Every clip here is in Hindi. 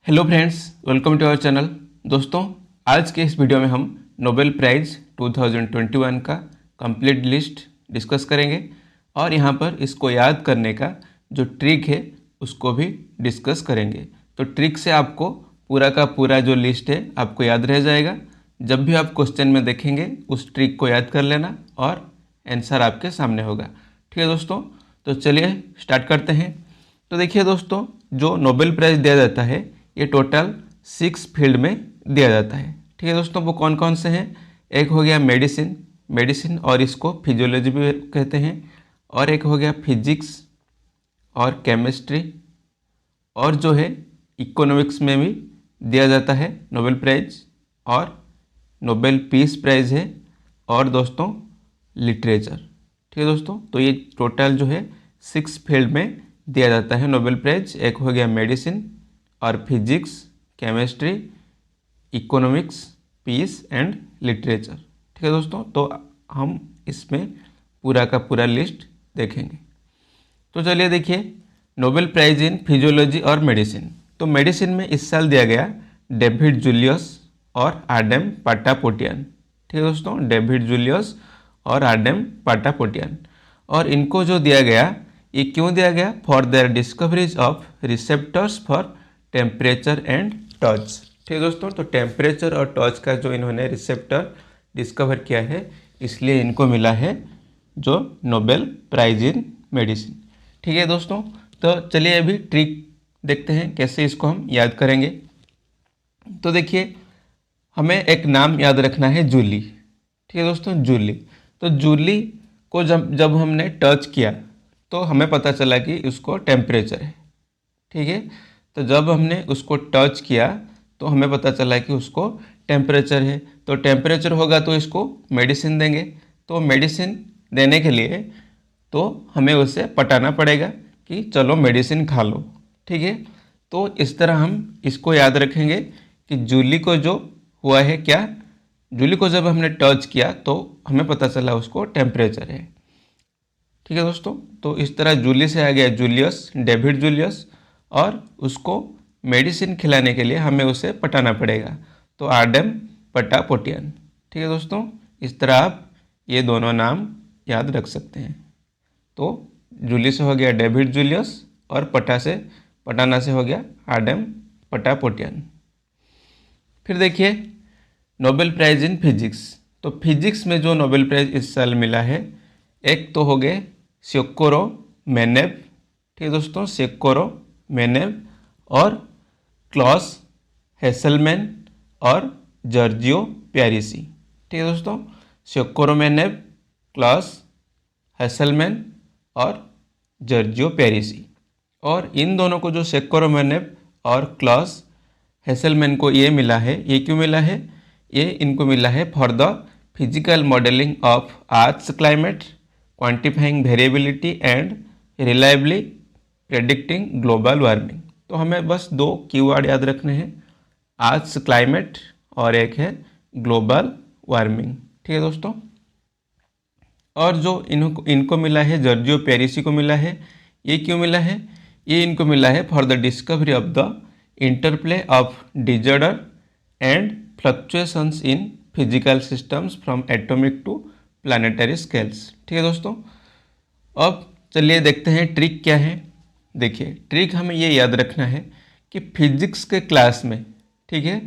Hello friends, welcome to our channel. दोस्तों, आज के इस वीडियो में हम नोबेल प्राइज़ 2021 का कंप्लीट लिस्ट डिस्कस करेंगे और यहाँ पर इसको याद करने का जो ट्रिक है उसको भी डिस्कस करेंगे। तो ट्रिक से आपको पूरा का पूरा जो लिस्ट है आपको याद रह जाएगा। जब भी आप क्वेश्चन में देखेंगे उस ट्रिक को याद कर लेना और आंसर आपके सामने होगा। ठीक है दोस्तों, तो चलिए स्टार्ट करते हैं। तो देखिए दोस्तों, जो नोबेल प्राइज़ दिया जाता है ये टोटल 6 फील्ड में दिया जाता है। ठीक है दोस्तों, वो कौन कौन से हैं? एक हो गया मेडिसिन और इसको फिजियोलॉजी भी कहते हैं, और एक हो गया फिजिक्स और केमिस्ट्री, और जो है इकोनॉमिक्स में भी दिया जाता है नोबेल प्राइज़, और नोबेल पीस प्राइज़ है, और दोस्तों लिटरेचर। ठीक है दोस्तों, तो ये टोटल जो है 6 फील्ड में दिया जाता है नोबेल प्राइज़। एक हो गया मेडिसिन और physics, chemistry, economics, peace and literature. ठीक है दोस्तों, तो हम इसमें पूरा का पूरा लिस्ट देखेंगे। तो चलिए देखिए, नोबेल प्राइज़ इन फिजियोलॉजी और मेडिसिन। तो मेडिसिन में इस साल दिया गया डेविड जूलियस और आडम पाटापोटियन। ठीक है दोस्तों, डेविड जूलियस और आडम पाटापोटियन। और इनको जो दिया गया, ये क्यों दिया गया? For their discoveries of receptors for temperature and touch. ठीक है दोस्तों, तो टेम्परेचर और टच का जो इन्होंने रिसेप्टर डिस्कवर किया है, इसलिए इनको मिला है जो नोबेल प्राइज इन मेडिसिन। ठीक है दोस्तों, तो चलिए अभी ट्रिक देखते हैं कैसे इसको हम याद करेंगे। तो देखिए, हमें एक नाम याद रखना है, जूली। ठीक है दोस्तों, जूली। तो जूली को जब हमने टच किया तो हमें पता चला कि उसको टेम्परेचर है। ठीक है, तो जब हमने उसको टच किया तो हमें पता चला कि उसको टेम्परेचर है। तो टेम्परेचर होगा तो इसको मेडिसिन देंगे। तो मेडिसिन देने के लिए तो हमें उसे पटाना पड़ेगा कि चलो मेडिसिन खा लो। ठीक है, तो इस तरह हम इसको याद रखेंगे कि जूली को जो हुआ है क्या, जूली को जब हमने टच किया तो हमें पता चला उसको टेम्परेचर है। ठीक है दोस्तों, तो इस तरह जूली से आ गया जूलियस, डेविड जूलियस, और उसको मेडिसिन खिलाने के लिए हमें उसे पटाना पड़ेगा, तो आडम पटापोटियन। ठीक है दोस्तों, इस तरह आप ये दोनों नाम याद रख सकते हैं। तो जूली से हो गया डेविड जूलियस और पटाना से हो गया आडम पटापोटियन। फिर देखिए, नोबेल प्राइज़ इन फिजिक्स। तो फिजिक्स में जो नोबेल प्राइज़ इस साल मिला है, एक तो हो गए सोकोरो मेनेव। ठीक है दोस्तों, सोकोरो मेनेव और क्लॉस हेसलमैन और जॉर्जियो प्यारिसी। ठीक है दोस्तों, सोकोरो मेनेव, क्लॉस हेसलमैन और जॉर्जियो प्यारिसी। और इन दोनों को, जो सोकोरो मेनेव और क्लॉस हेसलमैन को ये मिला है, ये क्यों मिला है? ये इनको मिला है for the physical modelling of earth's climate, quantifying variability and reliably predicting global warming. तो हमें बस 2 कीवर्ड याद रखने हैं, आर्थ्स क्लाइमेट और एक है ग्लोबल वार्मिंग। ठीक है दोस्तों, और जो इनको मिला है, जॉर्जियो प्यारिसी को मिला है, ये क्यों मिला है? ये इनको मिला है for the discovery of the interplay of disorder and fluctuations in physical systems from atomic to planetary scales. ठीक है दोस्तों, अब चलिए देखते हैं ट्रिक क्या है। देखिए, ट्रिक हमें ये याद रखना है कि फिजिक्स के क्लास में, ठीक है,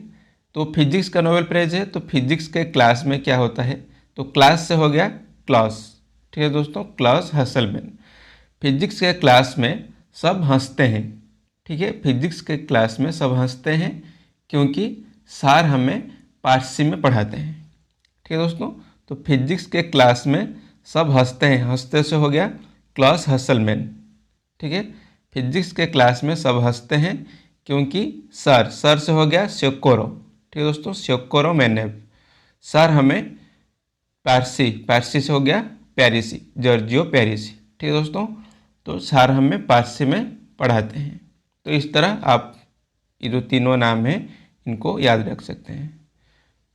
तो फिजिक्स का नोबेल प्राइज है, तो फिजिक्स के क्लास में क्या होता है? तो क्लास से हो गया क्लॉस। ठीक है दोस्तों, क्लॉस हेसलमैन। फिजिक्स के क्लास में सब हंसते हैं। ठीक है, फिजिक्स के क्लास में सब हंसते हैं क्योंकि सर हमें पारसी में पढ़ाते हैं। ठीक है दोस्तों, तो फिजिक्स के क्लास में सब हंसते हैं, हंसते से हो गया क्लॉस हेसलमैन। ठीक है, फिजिक्स के क्लास में सब हंसते हैं क्योंकि सर से हो गया सोकोरो। ठीक है दोस्तों, सोकोरो मेनेव। सर हमें पारसी से हो गया प्यारिसी, जॉर्जियो प्यारिसी। ठीक है दोस्तों, तो सर हमें पारसी में पढ़ाते हैं। तो इस तरह आप ये जो तीनों नाम हैं इनको याद रख सकते हैं।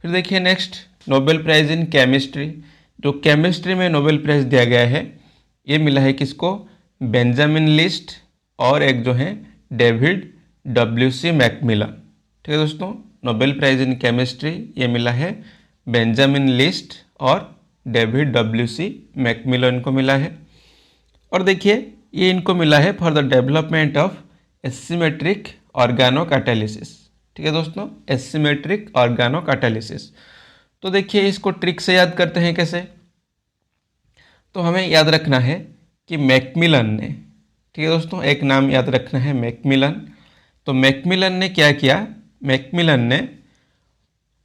फिर देखिए next, Nobel prize in chemistry. जो केमिस्ट्री में नोबेल प्राइज़ दिया गया है, ये मिला है किसको? बेंजामिन लिस्ट और एक जो है डेविड WC मैकमिलन। ठीक है दोस्तों, नोबेल प्राइज इन केमिस्ट्री ये मिला है बेंजामिन लिस्ट और डेविड WC मैकमिलन को मिला है। और देखिए ये इनको मिला है for the development of asymmetric organocatalysis. ठीक है दोस्तों, एसिमेट्रिक ऑर्गेनो कैटालिसिस। तो देखिए इसको ट्रिक से याद करते हैं कैसे। तो हमें याद रखना है कि मैकमिलन ने, ठीक है दोस्तों, एक नाम याद रखना है मैकमिलन। तो मैकमिलन ने क्या किया, मैकमिलन ने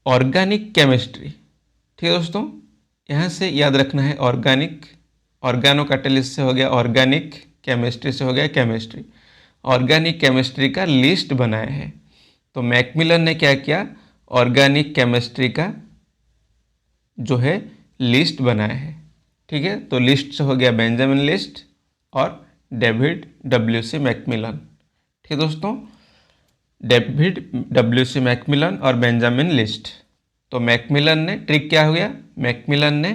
ऑर्गेनिक केमिस्ट्री, ठीक है दोस्तों, यहाँ से याद रखना है ऑर्गेनिक, ऑर्गेनो कैटालिसिस से हो गया ऑर्गेनिक, केमिस्ट्री से हो गया केमिस्ट्री, ऑर्गेनिक केमिस्ट्री का लिस्ट बनाया है। तो मैकमिलन ने क्या किया, ऑर्गेनिक केमिस्ट्री का जो है लिस्ट बनाया है। ठीक है, तो लिस्ट से हो गया बेंजामिन लिस्ट और डेविड WC मैकमिलन। ठीक है दोस्तों, डेविड WC मैकमिलन और बेंजामिन लिस्ट। तो मैकमिलन ने ट्रिक क्या हो गया, मैकमिलन ने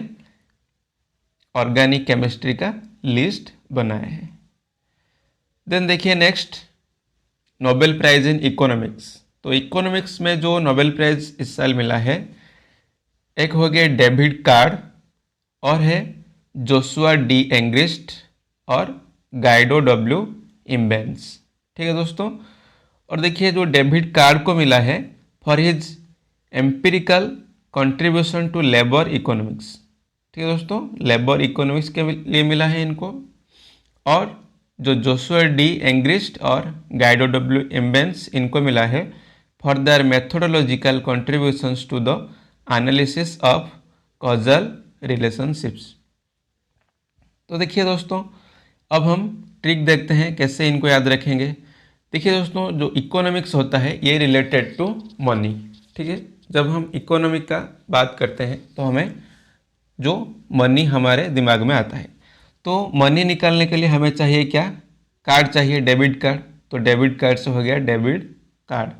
ऑर्गेनिक केमिस्ट्री का लिस्ट बनाया है। देन देखिए next, Nobel prize in economics. तो इकोनॉमिक्स में जो नोबेल प्राइज इस साल मिला है, एक हो गया डेविड कार्ड और है जोशुआ D एंग्रिस्ट और गाइडो W इम्बेंस। ठीक है दोस्तों, और देखिए जो डेविड कार्ड को मिला है for his empirical contribution to labour economics. ठीक है दोस्तों, लेबर इकोनॉमिक्स के लिए मिला है इनको। और जो जोशुआ D एंग्रिस्ट और गाइडो W इम्बेंस इनको मिला है for their methodological contributions to the analysis of causal relationships. तो देखिए दोस्तों, अब हम ट्रिक देखते हैं कैसे इनको याद रखेंगे। देखिए दोस्तों, जो इकोनॉमिक्स होता है ये रिलेटेड टू मनी। ठीक है, जब हम इकोनॉमिक का बात करते हैं तो हमें जो मनी हमारे दिमाग में आता है। तो मनी निकालने के लिए हमें चाहिए क्या, कार्ड चाहिए, डेबिट कार्ड। तो डेबिट कार्ड से हो गया डेबिट कार्ड।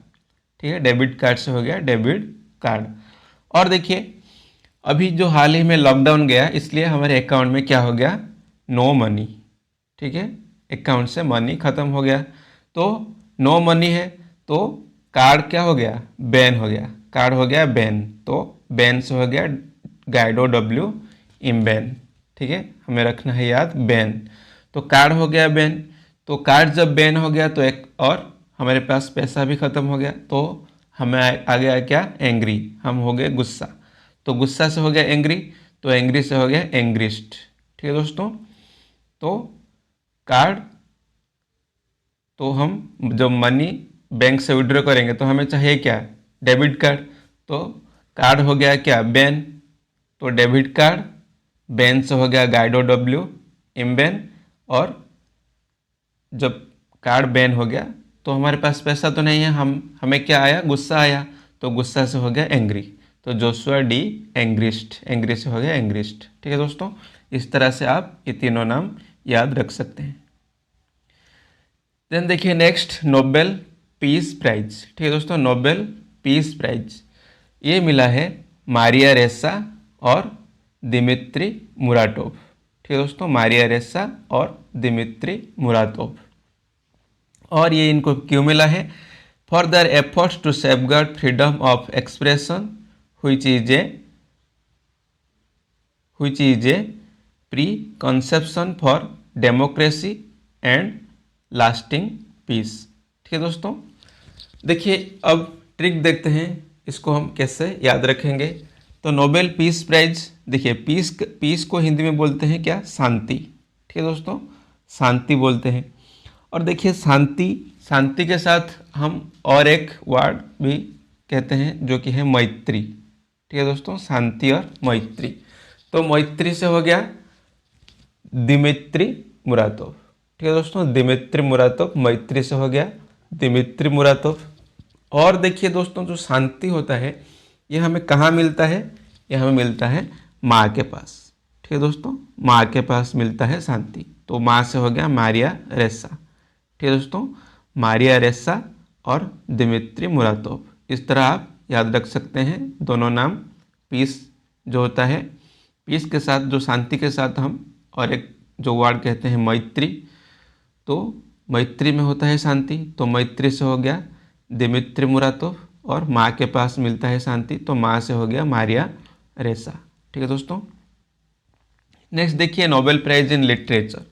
ठीक है, डेबिट कार्ड से हो गया डेबिट कार्ड। और देखिए अभी जो हाल ही में लॉकडाउन गया, इसलिए हमारे अकाउंट में क्या हो गया, नो मनी। ठीक है, अकाउंट से मनी खत्म हो गया, तो नो मनी है, तो कार्ड क्या हो गया, बैन हो गया, कार्ड हो गया बैन। तो बैन से हो गया गाइडो W इम्बैन। ठीक है, हमें रखना है याद बैन। तो कार्ड हो गया बैन, तो कार्ड जब बैन हो गया तो एक और हमारे पास पैसा भी खत्म हो गया, तो हमें आ गया क्या, एंग्री, हम हो गए गुस्सा। तो गुस्सा से हो गया एंग्री, तो एंग्री से हो गया एंग्रिस्ट। ठीक है दोस्तों, तो कार्ड, तो हम जब मनी बैंक से विड्रॉ करेंगे तो हमें चाहिए क्या, डेबिट कार्ड। तो कार्ड हो गया क्या, बैन, तो डेबिट कार्ड, बैन से हो गया गाइडो W इम्बैन। और जब कार्ड बैन हो गया तो हमारे पास पैसा तो नहीं है, हमें क्या आया, गुस्सा आया, तो गुस्सा से हो गया एंग्री। तो जोशुआ D एंग्रिस्ट, एंग्री से हो गया एंग्रिस्ट। ठीक है दोस्तों, इस तरह से आप ये तीनों नाम याद रख सकते हैं। देन देखिए नेक्स्ट, नोबेल पीस प्राइज। ठीक है दोस्तों, नोबेल पीस प्राइज ये मिला है मारिया रेसा और दिमित्री मुराटोव। ठीक है दोस्तों, मारिया रेसा और दिमित्री मुराटोव। और ये इनको क्यों मिला है, for their efforts to safeguard freedom of expression which is a preconception for democracy and lasting peace। ठीक है दोस्तों, देखिए अब ट्रिक देखते हैं इसको हम कैसे याद रखेंगे। तो नोबेल पीस प्राइज, देखिए पीस को हिंदी में बोलते हैं क्या, शांति। ठीक है दोस्तों, शांति बोलते हैं। और देखिए शांति के साथ हम और एक वर्ड भी कहते हैं जो कि है मैत्री। ठीक है दोस्तों, शांति और मैत्री। तो मैत्री से हो गया दिमित्री मुराटोव। ठीक है दोस्तों, दिमित्री मुराटोव, मैत्री से हो गया दिमित्री मुराटोव। और देखिए दोस्तों, जो शांति होता है ये हमें कहाँ मिलता है, ये हमें मिलता है माँ के पास। ठीक है दोस्तों, माँ के पास मिलता है शांति। तो माँ से हो गया मारिया रेसा। ठीक है दोस्तों, मारिया रेसा और दिमित्री मुराटोव। इस तरह आप याद रख सकते हैं दोनों नाम। पीस जो होता है, पीस के साथ जो शांति के साथ हम और एक जो वर्ड कहते हैं मैत्री, तो मैत्री में होता है शांति, तो मैत्री से हो गया दिमित्री मुरातोव, और माँ के पास मिलता है शांति, तो माँ से हो गया मारिया रेसा। ठीक है दोस्तों। नेक्स्ट देखिए नोबेल प्राइज इन लिटरेचर।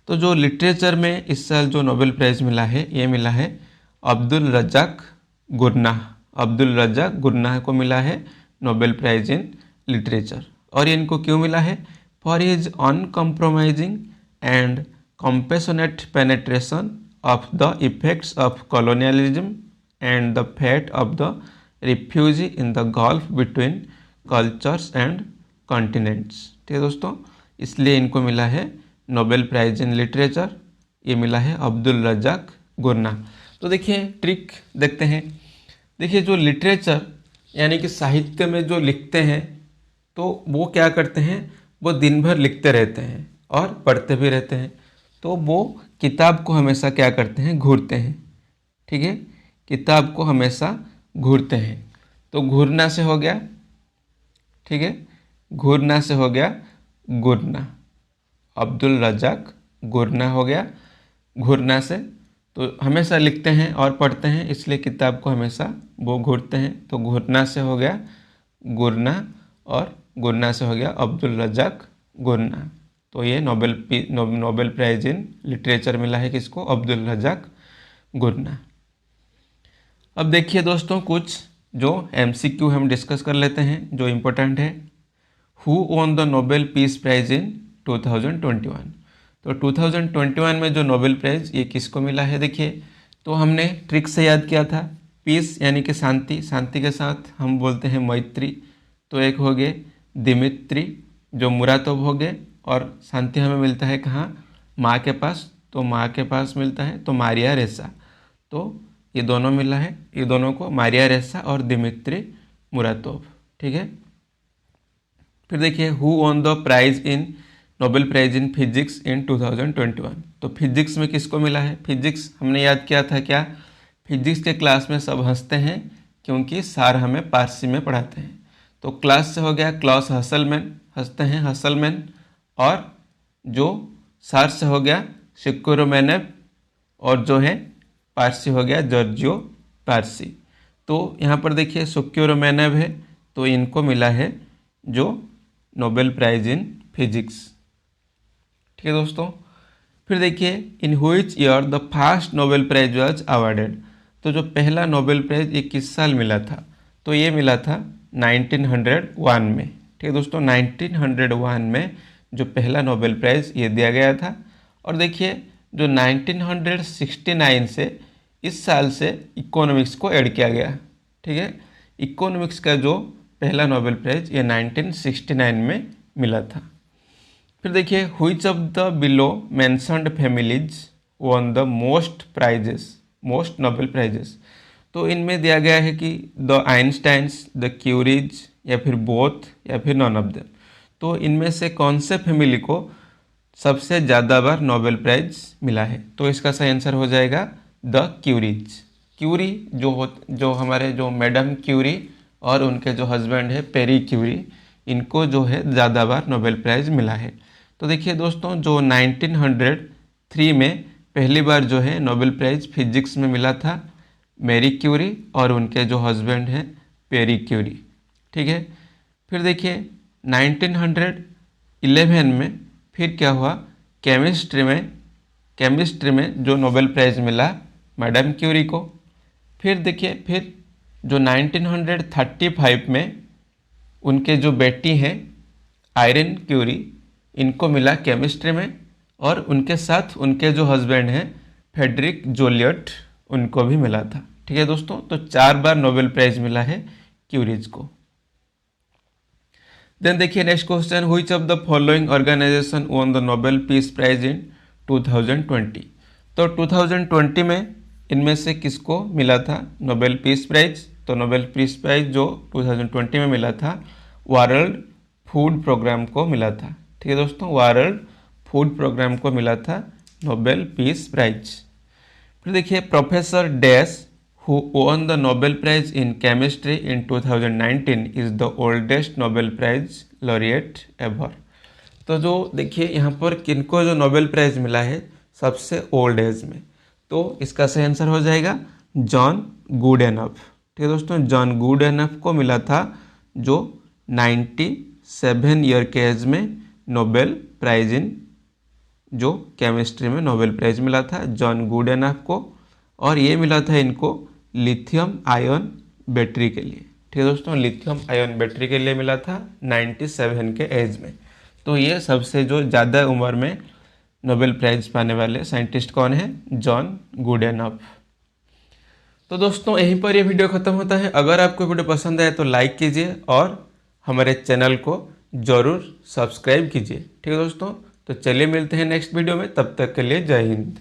तो जो लिटरेचर में इस साल जो नोबेल प्राइज़ मिला है, ये मिला है अब्दुल रज़ाक गुरनाह। अब्दुल रज़ाक गुरनाह को मिला है नोबेल प्राइज़ इन लिटरेचर। और ये इनको क्यों मिला है? For his uncompromising and compassionate penetration of the effects of colonialism and the fate of the refugee in the gulf between cultures and continents। ठीक है दोस्तों, इसलिए इनको मिला है नोबेल प्राइज इन लिटरेचर। ये मिला है अब्दुल रज़ाक गुरनाह। तो देखिए ट्रिक देखते हैं। देखिए जो लिटरेचर यानी कि साहित्य में जो लिखते हैं, तो वो क्या करते हैं, वो दिन भर लिखते रहते हैं और पढ़ते भी रहते हैं। तो वो किताब को हमेशा क्या करते हैं, घूरते हैं। ठीक है, किताब को हमेशा घूरते हैं। तो घूरना से हो गया, ठीक है, घूरना से हो गया गुरना। अब्दुल रज़ाक गुरना हो गया घूरना से। तो हमेशा लिखते हैं और पढ़ते हैं, इसलिए किताब को हमेशा वो घूरते हैं। तो घूरना से हो गया गुरना, और गुरना से हो गया अब्दुल रज़ाक गुरना। तो ये नोबेल प्राइज इन लिटरेचर मिला है किसको? अब्दुल रज़ाक गुरना। अब देखिए दोस्तों कुछ जो MCQ हम डिस्कस कर लेते हैं जो इम्पोर्टेंट है। Who won the Nobel peace prize in 2021? तो 2021 में जो नोबेल प्राइज ये किसको मिला है? देखिए, तो हमने ट्रिक से याद किया था। पीस यानी कि शांति, शांति के साथ हम बोलते हैं मैत्री। तो एक हो गए दिमित्री जो मुरातोव हो गए, और शांति हमें मिलता है कहाँ? माँ के पास। तो माँ के पास मिलता है तो मारिया रेसा। तो ये दोनों मिला है, ये दोनों को मारिया रेसा और दिमित्री मुरातोव। ठीक है। फिर देखिए who won the prize in Nobel prize in physics in 2021? तो फिजिक्स में किसको मिला है? फिजिक्स हमने याद किया था क्या? फिजिक्स के क्लास में सब हंसते हैं क्योंकि सर हमें पारसी में पढ़ाते हैं। तो क्लास से हो गया क्लॉस हसलमैन, हंसते हैं हसलमैन। और जो सर से हो गया शिकुरोमेनेव, और जो है पारसी हो गया जॉर्जियो पारसी। तो यहाँ पर देखिए शिकुरोमेनेव है, तो इनको मिला है जो नोबेल प्राइज इन फिजिक्स। ठीक है दोस्तों। फिर देखिए in which year the first Nobel prize was awarded? तो जो पहला नोबेल प्राइज ये किस साल मिला था? तो ये मिला था 1901 में। ठीक है दोस्तों, 1901 में जो पहला नोबेल प्राइज़ ये दिया गया था। और देखिए जो 1969 से इस साल से इकोनॉमिक्स को ऐड किया गया। ठीक है, इकोनॉमिक्स का जो पहला नोबेल प्राइज़ ये 1969 में मिला था। फिर देखिए which of the below mentioned families won the most prizes, most Nobel prizes? तो इनमें दिया गया है कि द आइंस्टाइंस, द क्यूरीज, या फिर बोथ, या फिर नॉन ऑफ देम। तो इनमें से कौन से फैमिली को सबसे ज़्यादा बार नोबेल प्राइज मिला है? तो इसका सही आंसर हो जाएगा द क्यूरीज। क्यूरी जो हमारे जो मैडम क्यूरी और उनके जो हस्बैंड है पेरी क्यूरी, इनको जो है ज़्यादा बार नोबेल प्राइज़ मिला है। तो देखिए दोस्तों जो 1903 में पहली बार जो है नोबेल प्राइज़ फिजिक्स में मिला था मैरी क्यूरी और उनके जो हस्बैंड हैं पेरी क्यूरी। ठीक है। फिर देखिए 1911 में फिर क्या हुआ, केमिस्ट्री में जो नोबेल प्राइज़ मिला मैडम क्यूरी को। फिर देखिए फिर जो 1935 में उनके जो बेटी हैं आयरन क्यूरी, इनको मिला केमिस्ट्री में, और उनके साथ उनके जो हस्बैंड हैं फ्रेडरिक जोलियट, उनको भी मिला था। ठीक है दोस्तों, तो 4 बार नोबेल प्राइज़ मिला है क्यूरीज को। देन देखिए next question, which of the following organization won the Nobel peace prize in 2020? तो 2020 में इनमें से किसको मिला था नोबेल पीस प्राइज? तो नोबेल पीस प्राइज जो 2020 में मिला था वर्ल्ड फूड प्रोग्राम को मिला था। ठीक है दोस्तों, वर्ल्ड फूड प्रोग्राम को मिला था नोबेल पीस प्राइज। फिर देखिए professor dash who won the Nobel Prize in Chemistry in 2019 is the oldest Nobel Prize laureate ever। तो जो देखिए यहाँ पर किनको जो नोबेल प्राइज़ मिला है, सबसे ओल्ड एज में। तो इसका सही आंसर हो जाएगा जॉन गुडेनफ। ठीक है दोस्तों, जॉन गुडेनफ को मिला था जो 97 ईयर के एज में नोबेल प्राइज इन जो केमिस्ट्री में नोबेल प्राइज मिला था जॉन गुडेनफ को। और ये मिला था इनको लिथियम आयन बैटरी के लिए। ठीक है दोस्तों, लिथियम आयन बैटरी के लिए मिला था 97 के एज में। तो ये सबसे जो ज़्यादा उम्र में नोबेल प्राइज पाने वाले साइंटिस्ट कौन है? John Goodenough. तो दोस्तों यहीं पर ये वीडियो ख़त्म होता है। अगर आपको वीडियो पसंद आए तो लाइक कीजिए और हमारे चैनल को ज़रूर सब्सक्राइब कीजिए। ठीक है दोस्तों, तो चलिए मिलते हैं नेक्स्ट वीडियो में, तब तक के लिए जय हिंद।